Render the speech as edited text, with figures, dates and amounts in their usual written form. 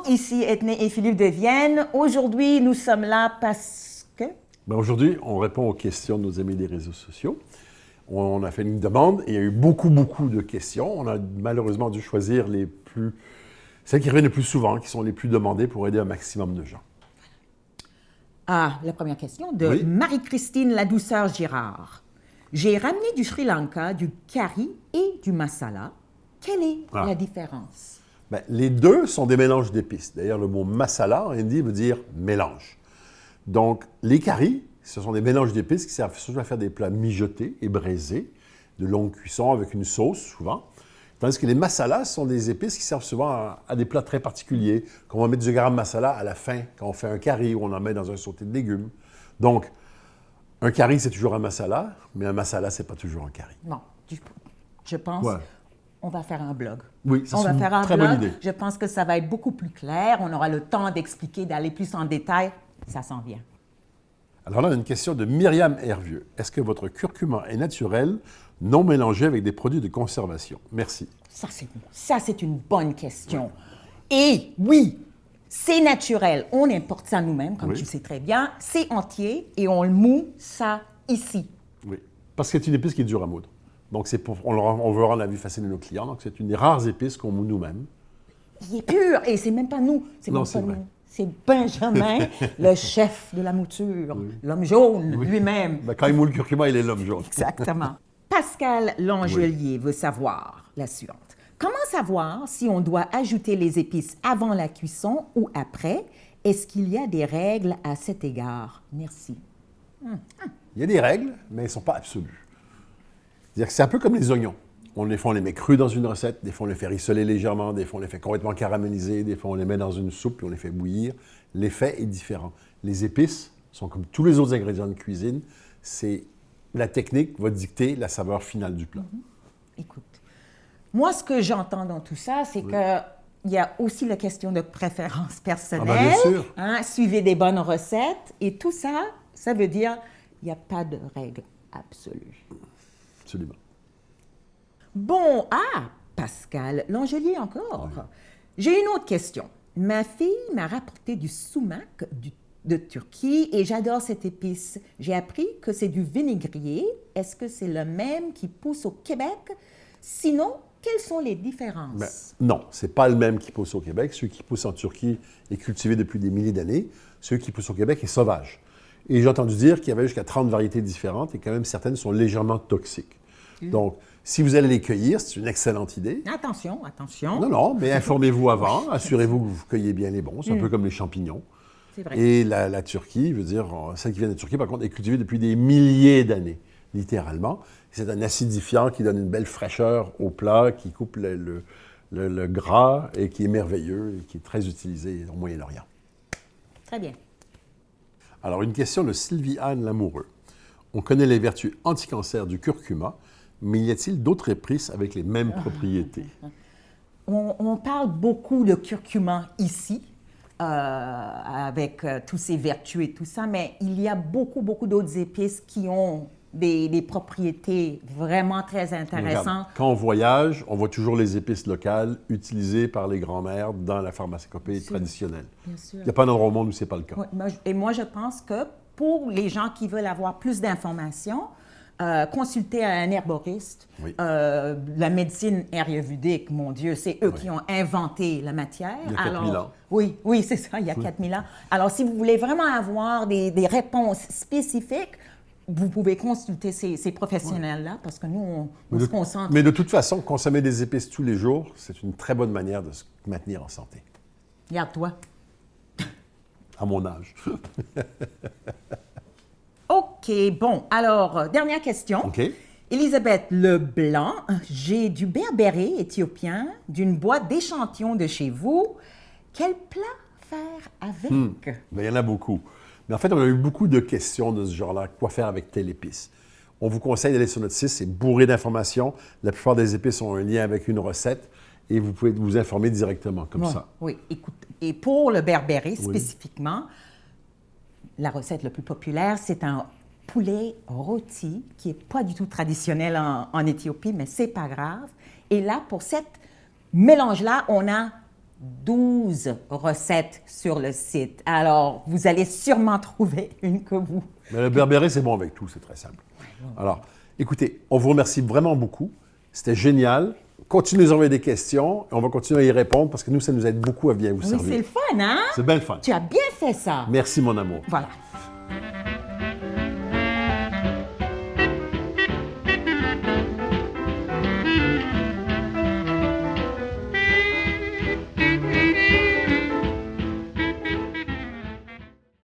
Bonjour, ici Ethné et Philippe de Vienne. Aujourd'hui, nous sommes là parce que... Aujourd'hui, on répond aux questions de nos amis des réseaux sociaux. On a fait une demande et il y a eu beaucoup de questions. On a malheureusement dû choisir celles qui reviennent le plus souvent, qui sont les plus demandées pour aider un maximum de gens. Ah, la première question de Oui. Marie-Christine La Douceur Girard. J'ai ramené du Sri Lanka, du curry et du masala. Quelle est la différence? Ben, les deux sont des mélanges d'épices. D'ailleurs, le mot masala en hindi veut dire mélange. Donc, les currys, ce sont des mélanges d'épices qui servent surtout à faire des plats mijotés et braisés, de longue cuisson avec une sauce souvent. Tandis que les masalas sont des épices qui servent souvent à des plats très particuliers, comme on va mettre du garam masala à la fin, quand on fait un curry ou on en met dans un sauté de légumes. Donc, un curry, c'est toujours un masala, mais un masala, c'est pas toujours un curry. Bon, je pense... Ouais. On va faire un blog. Oui, ça, on c'est va une faire un très blog. bonne idée. Je pense que ça va être beaucoup plus clair. On aura le temps d'expliquer, d'aller plus en détail. Ça s'en vient. Alors là, on a une question de Myriam Hervieux. Est-ce que votre curcuma est naturel, non mélangé avec des produits de conservation? Merci. Ça, c'est une bonne question. Et oui, c'est naturel. On importe ça nous-mêmes, comme tu sais très bien. C'est entier et on le moud ça ici. Oui, parce que c'est une épice qui est dure à moudre. Donc, on veut rendre la vie facile de nos clients. Donc, c'est une des rares épices qu'on moud nous-mêmes. Il est pur et c'est même pas nous. Non, c'est vrai. C'est Benjamin, le chef de la mouture, l'homme jaune lui-même. Ben, quand il moud le curcuma, il est l'homme jaune. Exactement. Pascal Langelier veut savoir la suivante. Comment savoir si on doit ajouter les épices avant la cuisson ou après? Est-ce qu'il y a des règles à cet égard? Merci. Il y a des règles, mais elles ne sont pas absolues. C'est-à-dire que c'est un peu comme les oignons. Des fois, on les met crus dans une recette, des fois, on les fait rissoler légèrement, des fois, on les fait complètement caraméliser, des fois, on les met dans une soupe et on les fait bouillir. L'effet est différent. Les épices sont comme tous les autres ingrédients de cuisine. La technique va dicter la saveur finale du plat. Écoute, moi, ce que j'entends dans tout ça, c'est que il y a aussi la question de préférence personnelle. Ah ben, bien sûr. Hein, suivez des bonnes recettes. Et tout ça, ça veut dire qu'il n'y a pas de règle absolue. Absolument. Bon, Pascal Langelier encore. Oui. J'ai une autre question. Ma fille m'a rapporté du sumac de Turquie et j'adore cette épice. J'ai appris que c'est du vinaigrier. Est-ce que c'est le même qui pousse au Québec? Sinon, quelles sont les différences? Non, ce n'est pas le même qui pousse au Québec. Celui qui pousse en Turquie est cultivé depuis des milliers d'années. Celui qui pousse au Québec est sauvage. Et j'ai entendu dire qu'il y avait jusqu'à 30 variétés différentes et quand même certaines sont légèrement toxiques. Donc, si vous allez les cueillir, c'est une excellente idée. Attention. Non, mais informez-vous avant. Assurez-vous que vous cueillez bien les bons. C'est un peu comme les champignons. C'est vrai. Et la Turquie, celle qui vient de Turquie, par contre, est cultivée depuis des milliers d'années, littéralement. C'est un acidifiant qui donne une belle fraîcheur au plat, qui coupe le gras et qui est merveilleux et qui est très utilisé au Moyen-Orient. Très bien. Alors, une question de Sylvie-Anne Lamoureux. On connaît les vertus anti-cancer du curcuma, mais y a-t-il d'autres épices avec les mêmes propriétés? On parle beaucoup de curcuma ici, avec toutes ses vertus et tout ça, mais il y a beaucoup d'autres épices qui ont des propriétés vraiment très intéressantes. Regarde, quand on voyage, on voit toujours les épices locales utilisées par les grands-mères dans la pharmacopée traditionnelle. Bien sûr. Il n'y a pas d'endroit au monde où ce n'est pas le cas. Oui, et moi, je pense que pour les gens qui veulent avoir plus d'informations, consulter un herboriste. Oui. La médecine ayurvédique, mon Dieu, c'est eux qui ont inventé la matière. Il y a 4000 ans. Oui, c'est ça, il y a 4000 ans. Alors, si vous voulez vraiment avoir des réponses spécifiques, vous pouvez consulter ces professionnels-là, parce que nous, on se concentre. Mais de toute façon, consommer des épices tous les jours, c'est une très bonne manière de se maintenir en santé. Regarde-toi. À mon âge. OK, bon. Alors, dernière question. OK. Elisabeth Leblanc, j'ai du berbéré éthiopien, d'une boîte d'échantillons de chez vous. Quel plat faire avec? Il y en a beaucoup. Mais en fait, on a eu beaucoup de questions de ce genre-là. Quoi faire avec telle épice? On vous conseille d'aller sur notre site, c'est bourré d'informations. La plupart des épices ont un lien avec une recette et vous pouvez vous informer directement comme ça. Oui, écoute, et pour le berbéré spécifiquement, la recette la plus populaire, c'est un poulet rôti qui n'est pas du tout traditionnel en Éthiopie, mais c'est pas grave. Et là, pour cette mélange-là, on a 12 recettes sur le site. Alors, vous allez sûrement trouver une que vous... Mais le berbéré, c'est bon avec tout, c'est très simple. Alors, écoutez, on vous remercie vraiment beaucoup. C'était génial. Continuez à nous envoyer des questions et on va continuer à y répondre parce que nous, ça nous aide beaucoup à bien vous Oui, servir. c'est le fun, hein? C'est bien le fun. Tu as bien fait ça. Merci, mon amour. Voilà.